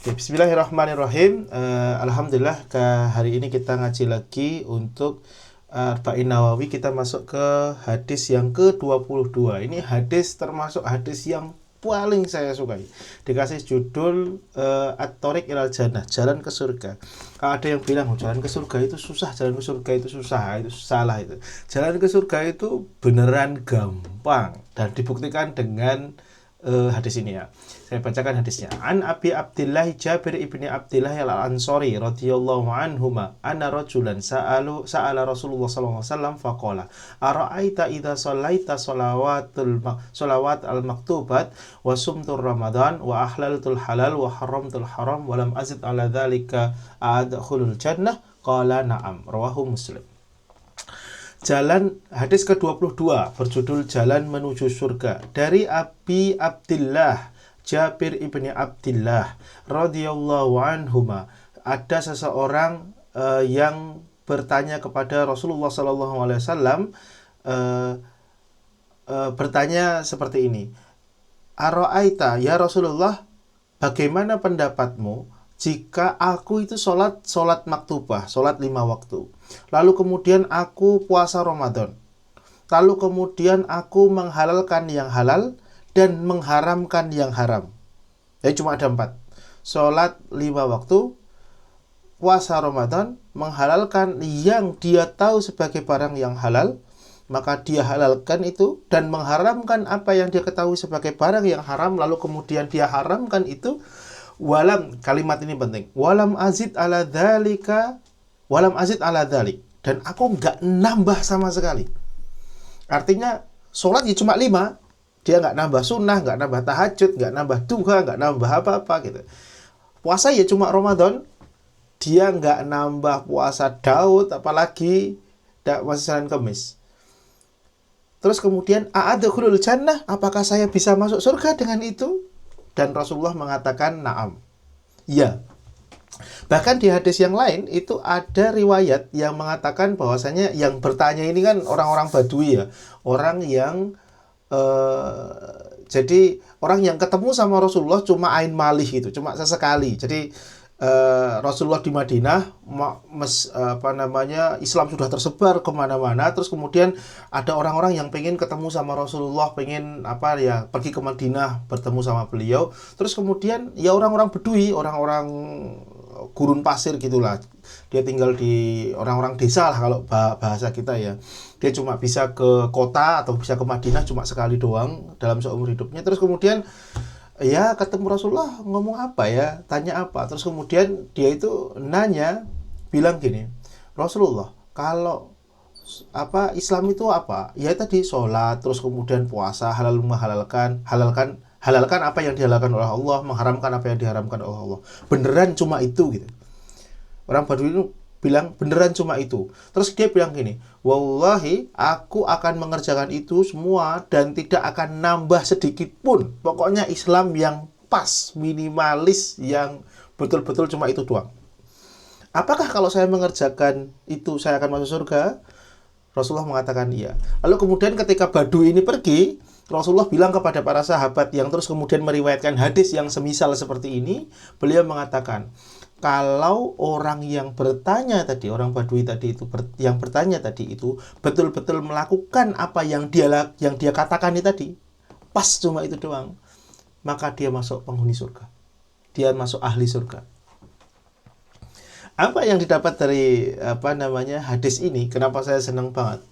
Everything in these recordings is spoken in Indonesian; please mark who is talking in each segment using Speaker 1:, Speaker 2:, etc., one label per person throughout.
Speaker 1: Bismillahirrahmanirrahim. Alhamdulillah hari ini kita ngaji lagi untuk Arba'in Nawawi. Kita masuk ke hadis yang ke-22. Ini hadis termasuk hadis yang paling saya sukai. Dikasih judul At-Thoriq ilal Jannah, jalan ke surga. Ada yang bilang jalan ke surga itu susah, jalan ke surga itu susah, itu salah itu. Jalan ke surga itu beneran gampang dan dibuktikan dengan hadis ini ya. Saya bacakan hadisnya. An Abi Abdillah Jabir ibni Abdillah al-Ansari radhiyallahu anhuma anna rajulan sa'ala Rasulullah sallallahu alaihi wasallam faqala ara'aita idza shallaita salawat al-maktubat wa sumtur ramadan wa ahlaltul halal wa haramtul haram wa lam azid ala dzalika adkhulul jannah qala na'am rawahu Muslim. Jalan hadis ke-22 berjudul Jalan Menuju Surga dari Abi Abdillah Jabir ibni Abdillah radhiyallahu anhuma. Ada seseorang yang bertanya kepada Rasulullah sallallahu alaihi wasallam, bertanya seperti ini. Ara'aita ya Rasulullah, bagaimana pendapatmu jika aku itu sholat maktubah, sholat 5 waktu. Lalu kemudian aku puasa Ramadan. Lalu kemudian aku menghalalkan yang halal dan mengharamkan yang haram. Ya cuma ada 4. Sholat 5 waktu, puasa Ramadan, menghalalkan yang dia tahu sebagai barang yang halal, maka dia halalkan itu, dan mengharamkan apa yang dia ketahui sebagai barang yang haram, lalu kemudian dia haramkan itu. Walam, kalimat ini penting. Walam azid ala dzalik, dan aku nggak nambah sama sekali. Artinya sholat ya cuma 5. Dia nggak nambah sunnah, nggak nambah tahajud, nggak nambah duha, nggak nambah apa-apa gitu. Puasa ya cuma Ramadan. Dia nggak nambah puasa Daud, apalagi masih Senin Kemis. Terus kemudian a'adkhulul jannah, apakah saya bisa masuk surga dengan itu? Dan Rasulullah mengatakan na'am. Ya. Bahkan di hadis yang lain itu ada riwayat yang mengatakan bahwasanya yang bertanya ini kan orang-orang Badui ya. Orang yang jadi orang yang ketemu sama Rasulullah cuma ain malih gitu, cuma sesekali. Jadi Rasulullah di Madinah, Islam sudah tersebar kemana-mana. Terus kemudian ada orang-orang yang pengen ketemu sama Rasulullah, pengen pergi ke Madinah bertemu sama beliau. Terus kemudian ya orang-orang Bedui, orang-orang gurun pasir gitulah. Dia tinggal di orang-orang desa lah kalau bahasa kita ya. Dia cuma bisa ke kota atau bisa ke Madinah cuma sekali doang dalam seumur hidupnya. Terus kemudian ya ketemu Rasulullah, ngomong apa ya, tanya apa. Terus kemudian dia itu nanya, bilang gini, Rasulullah, kalau Islam itu apa? Ya tadi sholat, terus kemudian puasa, halalkan apa yang dihalalkan oleh Allah, mengharamkan apa yang diharamkan oleh Allah. Beneran cuma itu gitu. Orang Badui itu bilang beneran cuma itu. Terus dia bilang gini, wallahi aku akan mengerjakan itu semua dan tidak akan nambah sedikit pun. Pokoknya Islam yang pas, minimalis, yang betul-betul cuma itu doang. Apakah kalau saya mengerjakan itu saya akan masuk surga? Rasulullah mengatakan iya. Lalu kemudian ketika Badui ini pergi, Rasulullah bilang kepada para sahabat yang terus kemudian meriwayatkan hadis yang semisal seperti ini, beliau mengatakan, kalau orang yang bertanya tadi, orang Badui tadi itu yang bertanya tadi itu betul-betul melakukan apa yang dia katakan tadi, pas cuma itu doang, maka dia masuk penghuni surga. Dia masuk ahli surga. Apa yang didapat dari hadis ini? Kenapa saya senang banget?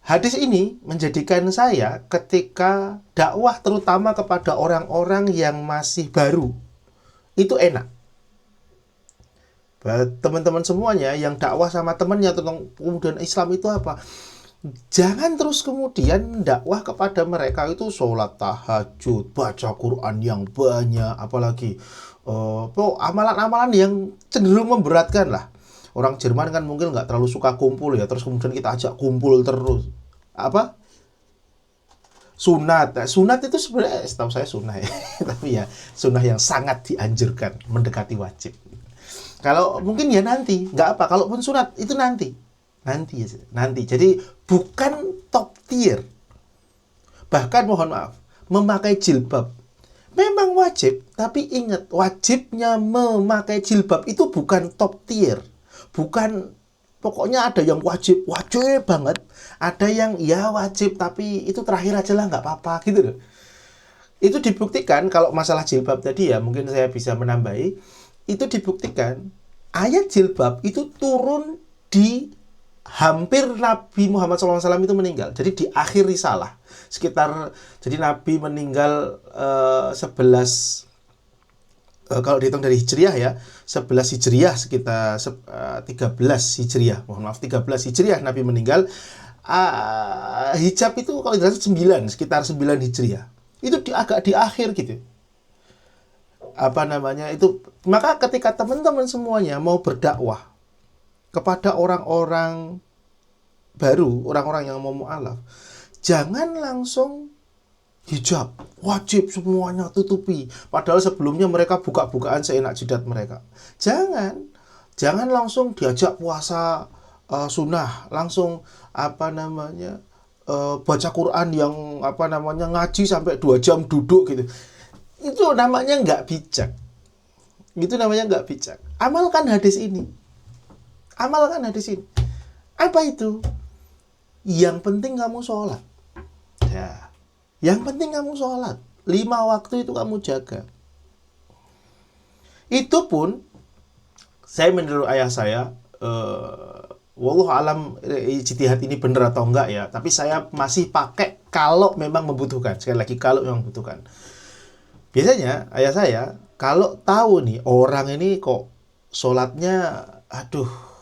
Speaker 1: Hadis ini menjadikan saya ketika dakwah terutama kepada orang-orang yang masih baru itu enak. Teman-teman semuanya yang dakwah sama temannya tentang kemudian Islam itu apa, jangan terus kemudian dakwah kepada mereka itu sholat tahajud, baca Quran yang banyak, apalagi amalan-amalan yang cenderung memberatkan lah. Orang Jerman kan mungkin nggak terlalu suka kumpul ya, terus kemudian kita ajak kumpul terus. Sunat itu sebenarnya setahu saya sunnah ya. Tapi ya sunnah yang sangat dianjurkan, mendekati wajib. Kalau mungkin ya nanti, nggak apa. Kalaupun sunat itu nanti. Jadi bukan top tier. Bahkan mohon maaf, memakai jilbab, Memang wajib, tapi ingat, wajibnya memakai jilbab itu bukan top tier. Bukan, pokoknya ada yang wajib, wajib banget. Ada yang ya wajib, tapi itu terakhir aja lah, nggak apa-apa gitu loh. Itu dibuktikan, kalau masalah jilbab tadi ya, mungkin saya bisa menambahi, itu dibuktikan, ayat jilbab itu turun di hampir Nabi Muhammad SAW itu meninggal. Jadi di akhir risalah sekitar, jadi Nabi meninggal 11 kalau dihitung dari Hijriah ya, 11 Hijriah sekitar 13 Hijriah. Mohon maaf, 13 Hijriah Nabi meninggal. Hijab itu kalau tidak 9, sekitar 9 Hijriah. Itu agak di akhir gitu. Apa namanya? Itu maka ketika teman-teman semuanya mau berdakwah kepada orang-orang baru, orang-orang yang mau mu'alaf, jangan langsung hijab, wajib semuanya tutupi. Padahal sebelumnya mereka buka-bukaan seenak jidat mereka. Jangan langsung diajak puasa sunnah, langsung baca Quran yang ngaji sampai 2 jam duduk gitu. Itu namanya nggak bijak. Itu namanya nggak bijak. Amalkan hadis ini. Apa itu? Yang penting kamu sholat. Ya. Yang penting kamu sholat. 5 waktu itu kamu jaga. Itu pun, saya menurut ayah saya, wallahu alam ijtihad ini benar atau enggak ya, tapi saya masih pakai kalau memang membutuhkan. Sekali lagi, kalau memang membutuhkan. Biasanya ayah saya kalau tahu nih orang ini kok sholatnya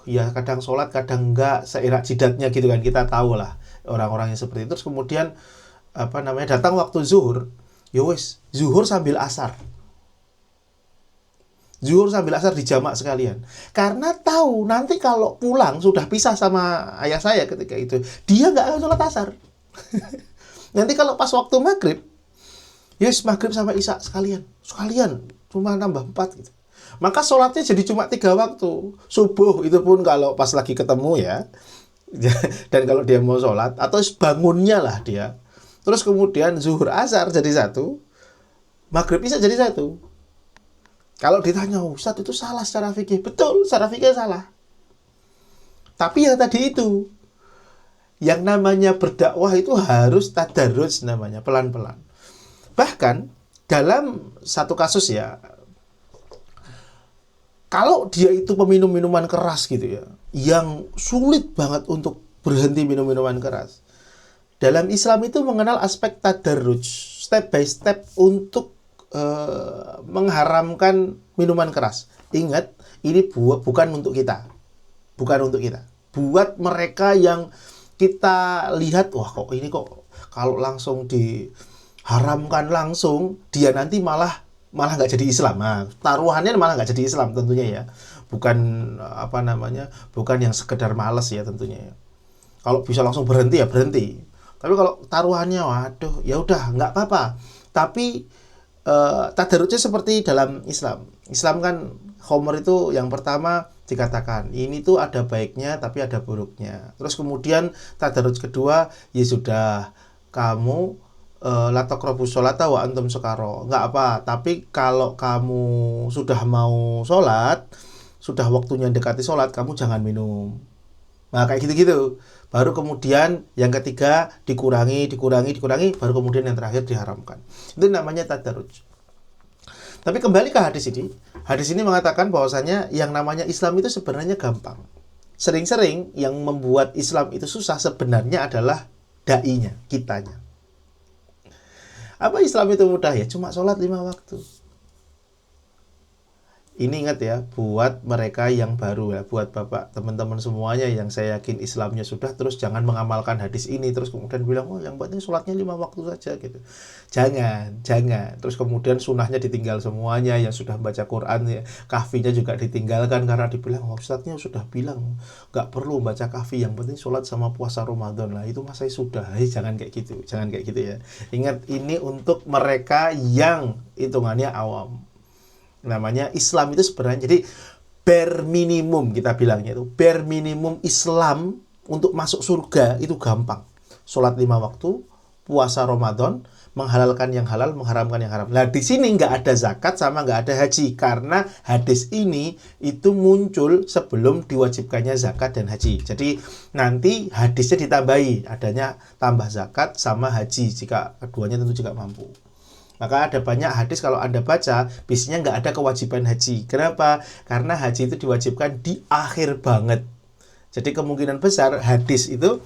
Speaker 1: ya kadang sholat kadang enggak seirak jidatnya gitu kan, kita tahu lah orang-orang yang seperti itu. Terus kemudian datang waktu zuhur, ya wis zuhur sambil asar dijamak sekalian, karena tahu nanti kalau pulang sudah pisah sama ayah saya ketika itu, dia nggak akan sholat asar. Nanti kalau pas waktu maghrib, yes maghrib sama isya sekalian cuma nambah 4 gitu. Maka sholatnya jadi cuma 3 waktu. Subuh itu pun kalau pas lagi ketemu ya. Dan kalau dia mau sholat, atau bangunnya lah dia. Terus kemudian zuhur asar jadi 1. Maghrib isya jadi 1. Kalau ditanya, Ustadz itu salah secara fikih. Betul, secara fikih salah. Tapi yang tadi itu, yang namanya berdakwah itu harus tadarruj namanya, pelan-pelan. Bahkan dalam satu kasus ya, kalau dia itu peminum minuman keras gitu ya, yang sulit banget untuk berhenti minum minuman keras. Dalam Islam itu mengenal aspek tadarruj, step by step untuk mengharamkan minuman keras. Ingat, ini bukan untuk kita. Buat mereka yang kita lihat, wah kok ini kok kalau langsung diharamkan langsung, dia nanti malah nggak jadi Islam. Nah, taruhannya malah nggak jadi Islam tentunya ya. Bukan bukan yang sekedar malas ya tentunya ya. Kalau bisa langsung berhenti ya berhenti. Tapi kalau taruhannya, waduh, ya udah nggak apa-apa. Tapi tadarrujnya seperti dalam Islam. Islam kan khamr itu yang pertama dikatakan ini tuh ada baiknya tapi ada buruknya. Terus kemudian tadarruj kedua, ya sudah kamu la taqrabus sholata wa antum sukara. Enggak apa, tapi kalau kamu sudah mau sholat, sudah waktunya dekati sholat, kamu jangan minum. Nah, kayak gitu-gitu. Baru kemudian yang ketiga dikurangi, baru kemudian yang terakhir diharamkan. Itu namanya tadarruj. Tapi kembali ke hadis ini. Hadis ini mengatakan bahwasanya yang namanya Islam itu sebenarnya gampang. Sering-sering yang membuat Islam itu susah sebenarnya adalah dai-nya, kitanya. Apa Islam itu mudah ya? Cuma sholat 5 waktu. Ini ingat ya, buat mereka yang baru ya, buat bapak, teman-teman semuanya yang saya yakin Islamnya sudah, terus jangan mengamalkan hadis ini, terus kemudian bilang, oh yang penting sholatnya 5 waktu saja gitu. Jangan. Terus kemudian sunnahnya ditinggal semuanya, yang sudah baca Quran ya, kahfinya juga ditinggalkan karena dibilang, oh ustadznya sudah bilang, nggak perlu baca kahfi, yang penting sholat sama puasa Ramadan lah, itu masa sudah. Jangan kayak gitu ya. Ingat, ini untuk mereka yang hitungannya awam. Namanya Islam itu sebenarnya, jadi bare minimum kita bilangnya itu, bare minimum Islam untuk masuk surga itu gampang. Sholat 5 waktu, puasa Ramadan, menghalalkan yang halal, mengharamkan yang haram. Nah, di sini nggak ada zakat sama nggak ada haji, karena hadis ini itu muncul sebelum diwajibkannya zakat dan haji. Jadi nanti hadisnya ditambahi, adanya tambah zakat sama haji, jika keduanya tentu jika mampu. Maka ada banyak hadis kalau Anda baca, biasanya nggak ada kewajiban haji. Kenapa? Karena haji itu diwajibkan di akhir banget. Jadi kemungkinan besar hadis itu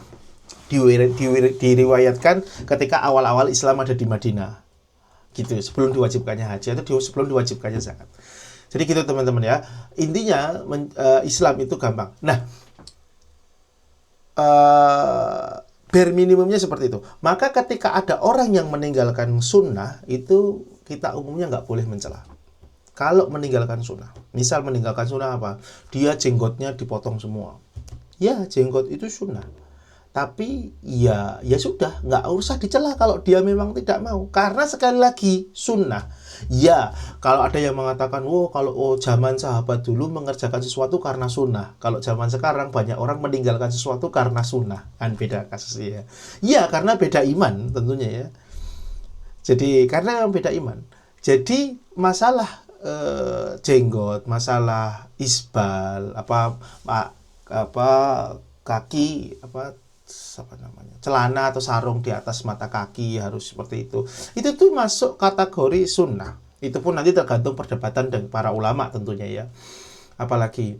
Speaker 1: diriwayatkan ketika awal-awal Islam ada di Madinah, gitu, sebelum diwajibkannya haji atau sebelum diwajibkannya zakat. Jadi gitu teman-teman ya, intinya Islam itu gampang. Nah, bare minimumnya seperti itu. Maka ketika ada orang yang meninggalkan sunnah, itu kita umumnya nggak boleh mencela. Kalau meninggalkan sunnah, misal meninggalkan sunnah apa? Dia jenggotnya dipotong semua. Ya, jenggot itu sunnah. Tapi ya sudah, nggak usah dicela kalau dia memang tidak mau. Karena sekali lagi sunnah. Ya, kalau ada yang mengatakan, kalau zaman sahabat dulu mengerjakan sesuatu karena sunnah. Kalau zaman sekarang banyak orang meninggalkan sesuatu karena sunnah. Kan beda kasusnya ya. Ya, karena beda iman tentunya ya. Jadi karena memang beda iman. Jadi masalah jenggot, masalah isbal, kaki, celana atau sarung di atas mata kaki harus seperti itu tuh masuk kategori sunnah. Itu pun nanti tergantung perdebatan dengan para ulama tentunya ya. Apalagi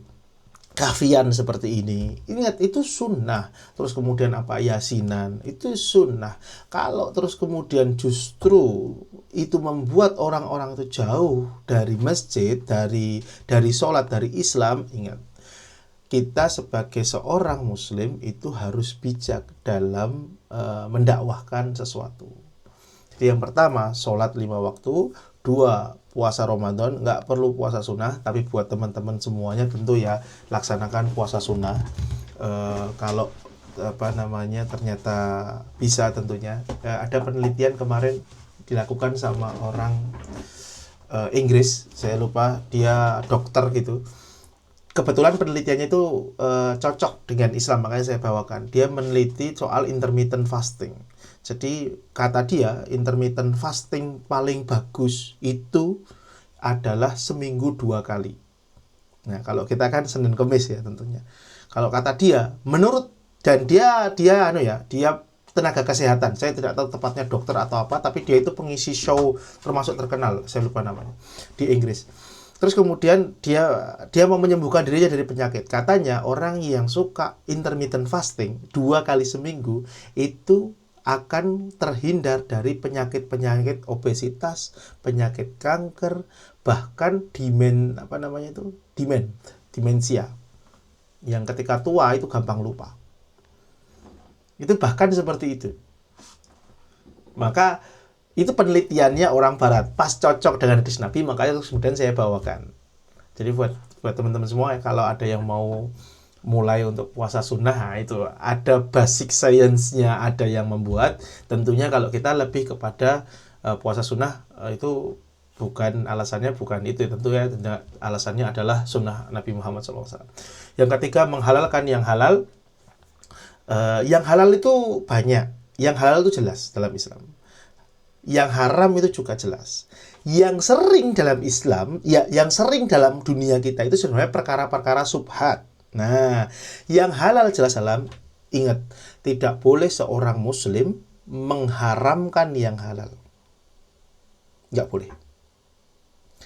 Speaker 1: kafian seperti ini, ingat itu sunnah. Terus kemudian yasinan, itu sunnah. Kalau terus kemudian justru itu membuat orang-orang itu jauh dari masjid, dari sholat, dari Islam, ingat, kita sebagai seorang muslim itu harus bijak dalam mendakwahkan sesuatu. Jadi yang pertama, sholat 5 waktu. 2, puasa Ramadan. Nggak perlu puasa sunnah, tapi buat teman-teman semuanya tentu ya, laksanakan puasa sunnah. Kalau ternyata bisa tentunya. Ada penelitian kemarin dilakukan sama orang Inggris, saya lupa, dia dokter gitu. Kebetulan penelitiannya itu cocok dengan Islam, makanya saya bawakan. Dia meneliti soal intermittent fasting. Jadi kata dia, intermittent fasting paling bagus itu adalah seminggu 2 kali. Nah, kalau kita kan Senin Kemis ya tentunya. Kalau kata dia, menurut, dan dia tenaga kesehatan. Saya tidak tahu tepatnya dokter atau apa, tapi dia itu pengisi show termasuk terkenal, saya lupa namanya, di Inggris. Terus kemudian dia mau menyembuhkan dirinya dari penyakit. Katanya orang yang suka intermittent fasting 2 kali seminggu itu akan terhindar dari penyakit-penyakit obesitas, penyakit kanker, bahkan demensia. Yang ketika tua itu gampang lupa. Itu bahkan seperti itu. Maka itu penelitiannya orang barat, pas cocok dengan hadis Nabi, makanya kemudian saya bawakan. Jadi buat teman-teman semua, kalau ada yang mau mulai untuk puasa sunnah, itu ada basic science-nya, ada yang membuat. Tentunya kalau kita lebih kepada puasa sunnah, itu alasannya bukan itu, tentu ya, alasannya adalah sunnah Nabi Muhammad SAW. Yang ketiga, menghalalkan yang halal. Yang halal itu banyak, yang halal itu jelas dalam Islam. Yang haram itu juga jelas. Yang sering dalam Islam, yang sering dalam dunia kita itu sebenarnya perkara-perkara subhat. Nah, yang halal jelas halal. Ingat, tidak boleh seorang muslim mengharamkan yang halal. Nggak boleh.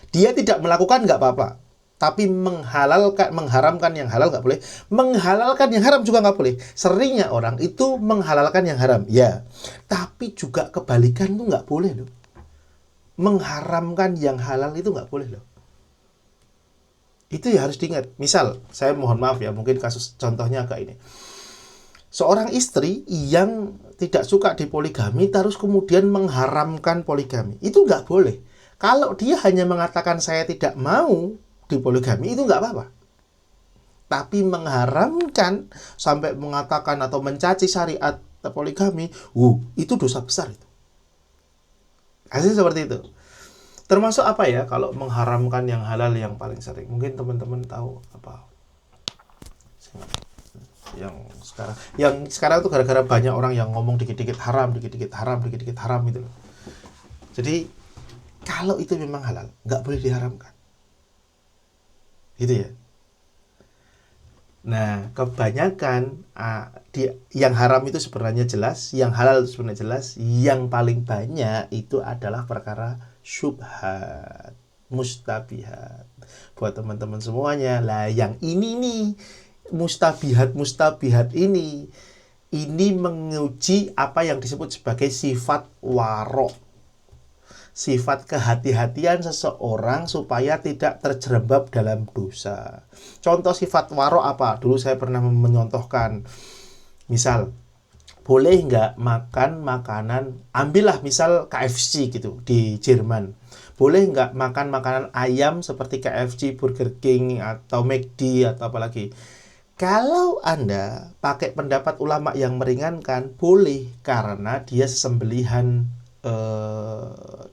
Speaker 1: Dia tidak melakukan nggak apa-apa. Tapi mengharamkan yang halal nggak boleh. Menghalalkan yang haram juga nggak boleh. Seringnya orang itu menghalalkan yang haram, ya. Tapi juga kebalikan itu nggak boleh loh. Mengharamkan yang halal itu nggak boleh loh. Itu ya harus diingat. Misal, saya mohon maaf ya, mungkin kasus contohnya agak ini. Seorang istri yang tidak suka dipoligami terus kemudian mengharamkan poligami. Itu nggak boleh. Kalau dia hanya mengatakan saya tidak mau dipoligami, itu nggak apa-apa. Tapi mengharamkan sampai mengatakan atau mencaci syariat poligami, itu dosa besar itu. Hasilnya seperti itu. Termasuk apa ya, kalau mengharamkan yang halal yang paling sering. Mungkin teman-teman tahu apa? Yang sekarang tuh gara-gara banyak orang yang ngomong dikit-dikit haram gitu loh. Jadi kalau itu memang halal, nggak boleh diharamkan. Gitu ya. Nah, kebanyakan yang haram itu sebenarnya jelas, yang halal itu sebenarnya jelas, yang paling banyak itu adalah perkara syubhat, mustabihat. Buat teman-teman semuanya, lah yang ini nih, mustabihat ini menguji apa yang disebut sebagai sifat waro, sifat kehati-hatian seseorang supaya tidak terjerembab dalam dosa. Contoh sifat waro apa? Dulu saya pernah menyontohkan, misal boleh nggak makan makanan, ambillah misal KFC gitu di Jerman. Boleh nggak makan makanan ayam seperti KFC, Burger King, atau McD, atau apa lagi? Kalau Anda pakai pendapat ulama yang meringankan, boleh, karena dia sembelihan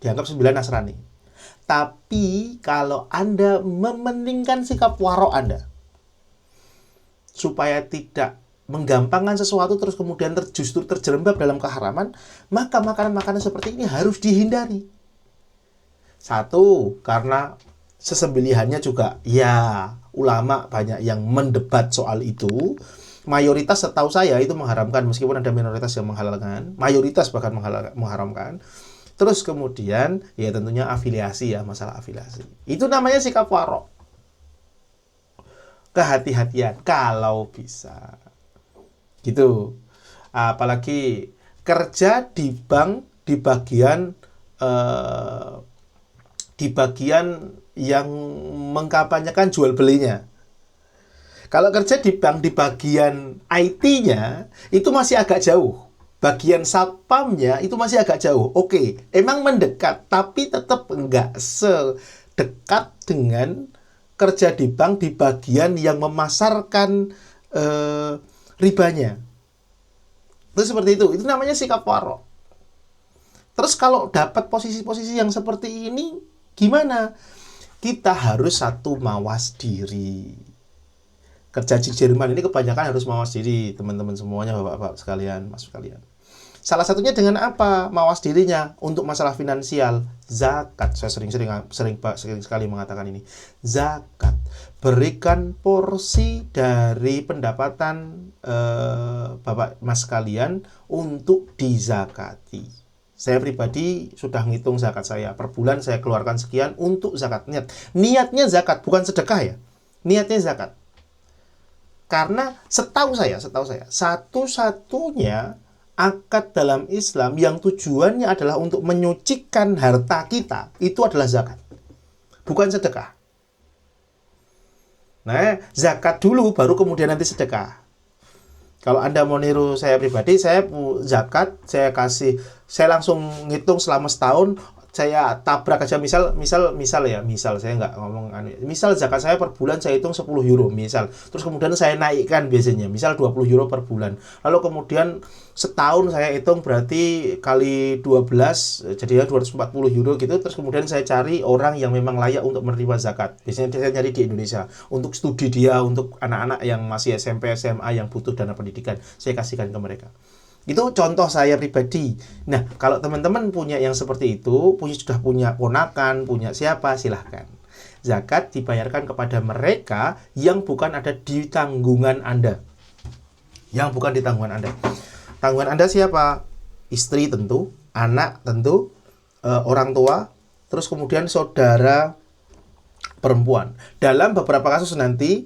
Speaker 1: dianggap sembelihan Nasrani. Tapi kalau Anda mementingkan sikap waro Anda, supaya tidak menggampangkan sesuatu terus kemudian justru terjerembab dalam keharaman, maka makanan-makanan seperti ini harus dihindari. Satu, karena sesembelihannya juga, ya ulama banyak yang mendebat soal itu. Mayoritas setahu saya itu mengharamkan, meskipun ada minoritas yang menghalalkan, mayoritas bahkan mengharamkan. Terus kemudian ya tentunya afiliasi, ya masalah afiliasi. Itu namanya sikap waro. Kehati-hatian kalau bisa. Gitu. Apalagi kerja di bank di bagian yang mengkampanyekan jual belinya. Kalau kerja di bank di bagian IT-nya itu masih agak jauh. Bagian satpamnya itu masih agak jauh. Oke, emang mendekat, tapi tetap enggak sedekat dengan kerja di bank di bagian yang memasarkan ribanya. Itu seperti itu. Itu namanya sikap waro. Terus kalau dapat posisi-posisi yang seperti ini, gimana? Kita harus satu, mawas diri. Kerja di Jerman ini kebanyakan harus mawas diri, teman-teman semuanya, bapak-bapak sekalian, mas sekalian. Salah satunya dengan apa? Mawas dirinya untuk masalah finansial, zakat. Saya sering sekali mengatakan ini. Zakat. Berikan porsi dari pendapatan bapak mas sekalian untuk dizakati. Saya pribadi sudah ngitung zakat saya. Per bulan saya keluarkan sekian untuk zakat. Niatnya zakat, bukan sedekah ya. Niatnya zakat. Karena setahu saya, satu-satunya akad dalam Islam yang tujuannya adalah untuk menyucikan harta kita, itu adalah zakat. Bukan sedekah. Nah, zakat dulu, baru kemudian nanti sedekah. Kalau Anda mau niru saya pribadi, saya zakat, saya langsung ngitung selama setahun, saya tabrak aja misal saya nggak ngomong misal zakat saya per bulan saya hitung 10 euro misal, terus kemudian saya naikkan biasanya misal 20 euro per bulan, lalu kemudian setahun saya hitung berarti kali 12 jadinya 240 euro gitu, terus kemudian saya cari orang yang memang layak untuk menerima zakat, biasanya saya nyari di Indonesia untuk studi dia, untuk anak-anak yang masih SMP SMA yang butuh dana pendidikan, saya kasihkan ke mereka. Itu contoh saya pribadi. Nah, kalau teman-teman punya yang seperti itu, sudah punya ponakan, punya siapa, silahkan. Zakat dibayarkan kepada mereka yang bukan ada di tanggungan Anda. Yang bukan di tanggungan Anda. Tanggungan Anda siapa? Istri tentu, anak tentu, orang tua, terus kemudian saudara perempuan. Dalam beberapa kasus nanti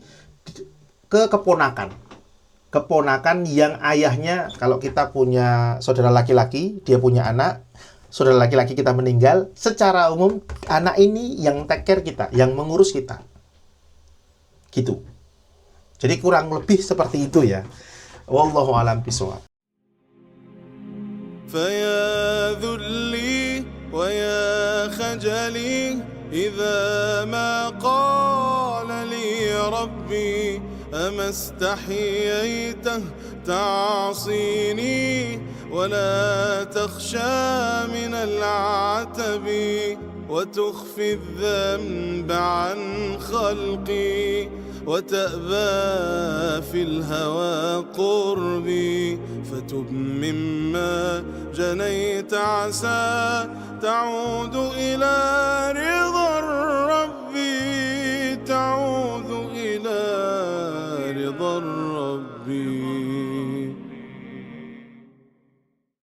Speaker 1: ke keponakan yang ayahnya, kalau kita punya saudara laki-laki, dia punya anak, saudara laki-laki kita meninggal, secara umum anak ini yang take care kita, yang mengurus kita. Gitu. Jadi kurang lebih seperti itu ya. Wallahu a'lam bishawab.
Speaker 2: فيا ذلي ويا خجلي إذا ما قال لي ربي أما استحييته تعصيني ولا تخشى من العتب وتخفي الذنب عن خلقي وتأبى في الهوى قربي، فتب مما جنيت عسى تعود إلى رضا الرب.